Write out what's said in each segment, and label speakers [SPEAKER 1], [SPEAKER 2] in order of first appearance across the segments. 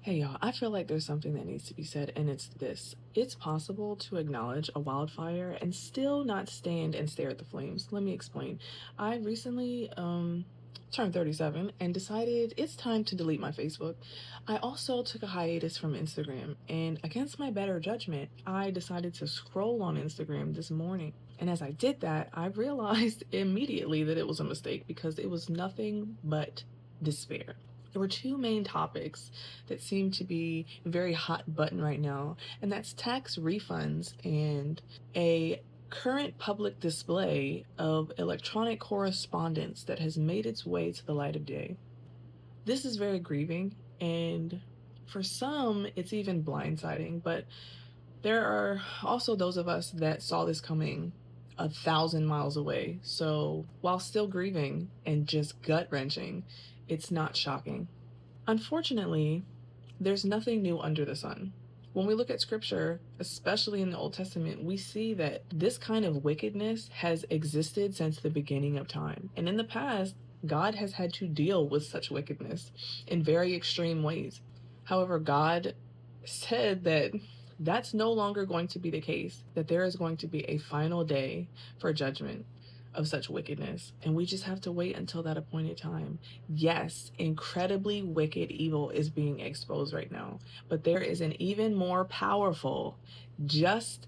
[SPEAKER 1] Hey y'all, I feel like there's something that needs to be said, and it's this. It's possible to acknowledge a wildfire and still not stand and stare at the flames. Let me explain. I recently turned 37 and decided it's time to delete my Facebook. I also took a hiatus from Instagram, and against my better judgment, I decided to scroll on Instagram this morning. And as I did that, I realized immediately that it was a mistake because it was nothing but despair. There were two main topics that seem to be very hot button right now, and that's tax refunds and a current public display of electronic correspondence that has made its way to the light of day. This is very grieving, and for some, it's even blindsiding, but there are also those of us that saw this coming 1,000 miles away. So while still grieving and just gut wrenching, it's not shocking. Unfortunately, there's nothing new under the sun. When we look at scripture, especially in the Old Testament, we see that this kind of wickedness has existed since the beginning of time. And in the past, God has had to deal with such wickedness in very extreme ways. However, God said that that's no longer going to be the case, that there is going to be a final day for judgment of such wickedness. And we just have to wait until that appointed time. Yes, incredibly wicked evil is being exposed right now, but there is an even more powerful, just,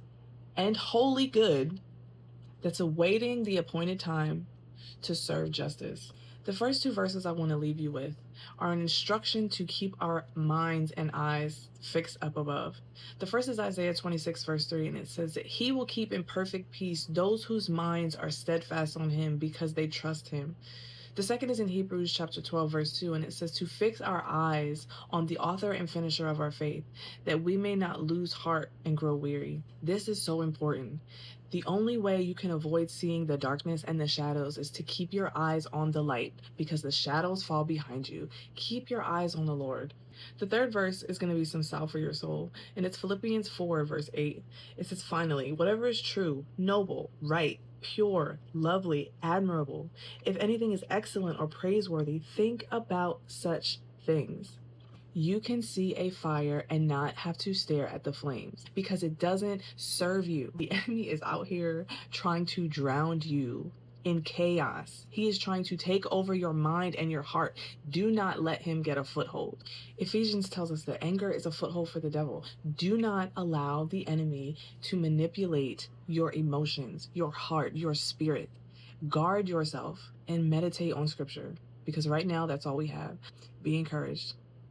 [SPEAKER 1] and holy good that's awaiting the appointed time to serve justice. The first two verses I want to leave you with are an instruction to keep our minds and eyes fixed up above. The first is Isaiah 26, verse 3, and it says that he will keep in perfect peace those whose minds are steadfast on him because they trust him. The second is in Hebrews chapter 12, verse 2, and it says to fix our eyes on the author and finisher of our faith, that we may not lose heart and grow weary. This is so important. The only way you can avoid seeing the darkness and the shadows is to keep your eyes on the light, because the shadows fall behind you. Keep your eyes on the Lord. The third verse is going to be some salve for your soul, and it's Philippians 4, verse 8. It says, finally, whatever is true, noble, right, pure, lovely, admirable, if anything is excellent or praiseworthy, think about such things. You can see a fire and not have to stare at the flames because it doesn't serve you. The enemy is out here trying to drown you in chaos. He is trying to take over your mind and your heart. Do not let him get a foothold. Ephesians tells us that anger is a foothold for the devil. Do not allow the enemy to manipulate your emotions, your heart, your spirit. Guard yourself and meditate on scripture, because right now that's all we have. Be encouraged.